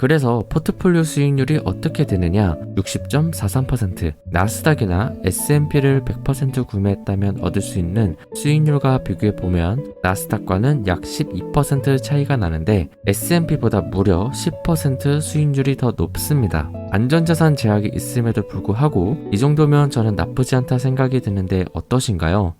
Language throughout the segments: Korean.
그래서 포트폴리오 수익률이 어떻게 되느냐? 60.43%, 나스닥이나 S&P를 100% 구매했다면 얻을 수 있는 수익률과 비교해보면 나스닥과는 약 12% 차이가 나는데 S&P보다 무려 10% 수익률이 더 높습니다. 안전자산 제약이 있음에도 불구하고 이 정도면 저는 나쁘지 않다 생각이 드는데 어떠신가요?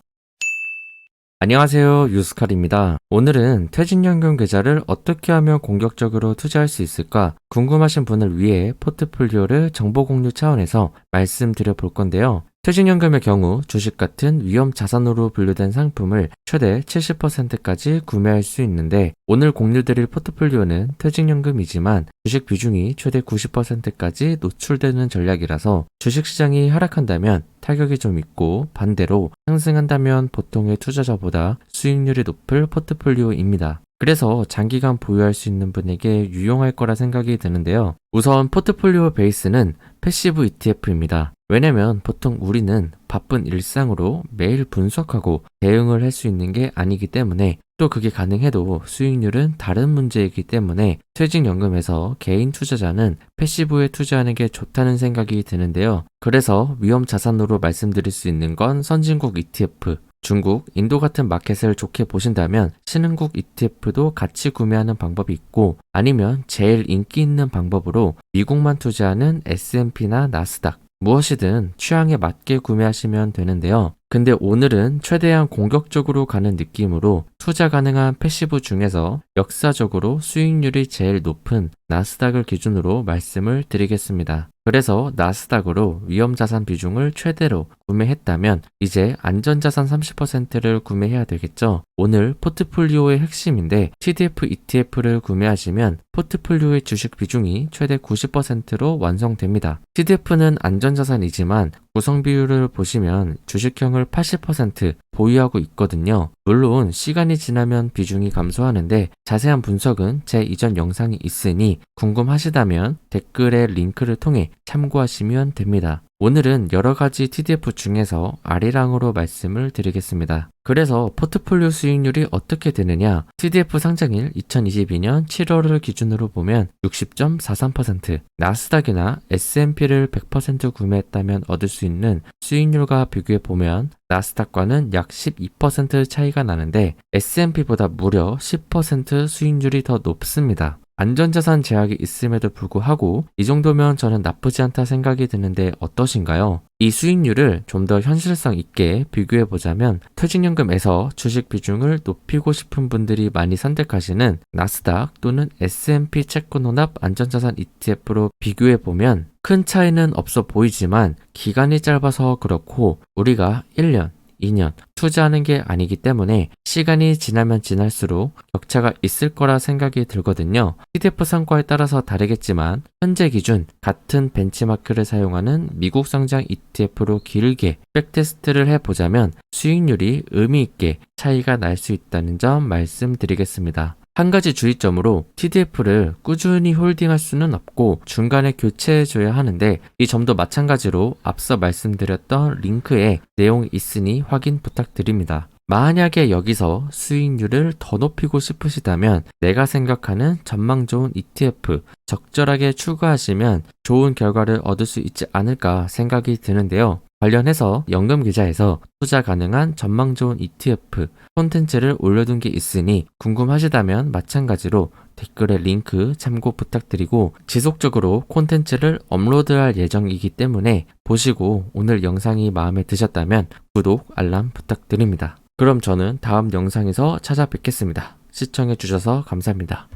안녕하세요, 유스칼입니다. 오늘은 퇴직연금 계좌를 어떻게 하면 공격적으로 투자할 수 있을까 궁금하신 분을 위해 포트폴리오를 정보 공유 차원에서 말씀드려 볼 건데요. 퇴직연금의 경우 주식 같은 위험 자산으로 분류된 상품을 최대 70%까지 구매할 수 있는데 오늘 공유드릴 포트폴리오는 퇴직연금이지만 주식 비중이 최대 90%까지 노출되는 전략이라서 주식시장이 하락한다면 타격이 좀 있고 반대로 상승한다면 보통의 투자자보다 수익률이 높을 포트폴리오입니다. 그래서 장기간 보유할 수 있는 분에게 유용할 거라 생각이 드는데요. 우선 포트폴리오 베이스는 패시브 ETF입니다. 왜냐면 보통 우리는 바쁜 일상으로 매일 분석하고 대응을 할 수 있는 게 아니기 때문에 또 그게 가능해도 수익률은 다른 문제이기 때문에 퇴직연금에서 개인 투자자는 패시브에 투자하는 게 좋다는 생각이 드는데요. 그래서 위험 자산으로 말씀드릴 수 있는 건 선진국 ETF, 중국, 인도 같은 마켓을 좋게 보신다면 신흥국 ETF도 같이 구매하는 방법이 있고 아니면 제일 인기 있는 방법으로 미국만 투자하는 S&P나 나스닥 무엇이든 취향에 맞게 구매하시면 되는데요. 근데 오늘은 최대한 공격적으로 가는 느낌으로 투자 가능한 패시브 중에서 역사적으로 수익률이 제일 높은 나스닥을 기준으로 말씀을 드리겠습니다. 그래서 나스닥으로 위험자산 비중을 최대로 구매했다면 이제 안전자산 30%를 구매해야 되겠죠. 오늘 포트폴리오의 핵심인데 TDF ETF를 구매하시면 포트폴리오의 주식 비중이 최대 90%로 완성됩니다. TDF는 안전자산이지만 구성 비율을 보시면 주식형을 80% 보유하고 있거든요. 물론 시간이 지나면 비중이 감소하는데 자세한 분석은 제 이전 영상이 있으니 궁금하시다면 댓글에 링크를 통해 참고하시면 됩니다. 오늘은 여러가지 TDF 중에서 아리랑으로 말씀을 드리겠습니다. 그래서 포트폴리오 수익률이 어떻게 되느냐? TDF 상장일 2022년 7월을 기준으로 보면 60.43%, 나스닥이나 S&P를 100% 구매했다면 얻을 수 있는 수익률과 비교해보면 나스닥과는 약 12% 차이가 나는데 S&P보다 무려 10% 수익률이 더 높습니다. 안전자산 제약이 있음에도 불구하고 이 정도면 저는 나쁘지 않다 생각이 드는데 어떠신가요? 이 수익률을 좀 더 현실성 있게 비교해보자면 퇴직연금에서 주식 비중을 높이고 싶은 분들이 많이 선택하시는 나스닥 또는 S&P 채권혼합 안전자산 ETF로 비교해보면 큰 차이는 없어 보이지만 기간이 짧아서 그렇고 우리가 1년, 2년 투자하는 게 아니기 때문에 시간이 지나면 지날수록 격차가 있을 거라 생각이 들거든요. TDF 성과에 따라서 다르겠지만 현재 기준 같은 벤치마크를 사용하는 미국 상장 ETF로 길게 백테스트를 해보자면 수익률이 의미 있게 차이가 날 수 있다는 점 말씀드리겠습니다. 한 가지 주의점으로 TDF를 꾸준히 홀딩할 수는 없고 중간에 교체해줘야 하는데 이 점도 마찬가지로 앞서 말씀드렸던 링크에 내용이 있으니 확인 부탁드립니다. 만약에 여기서 수익률을 더 높이고 싶으시다면 내가 생각하는 전망 좋은 ETF 적절하게 추가하시면 좋은 결과를 얻을 수 있지 않을까 생각이 드는데요. 관련해서 연금계좌에서 투자 가능한 전망 좋은 ETF 콘텐츠를 올려둔 게 있으니 궁금하시다면 마찬가지로 댓글에 링크 참고 부탁드리고 지속적으로 콘텐츠를 업로드할 예정이기 때문에 보시고 오늘 영상이 마음에 드셨다면 구독, 알람 부탁드립니다. 그럼 저는 다음 영상에서 찾아뵙겠습니다. 시청해주셔서 감사합니다.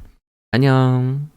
안녕.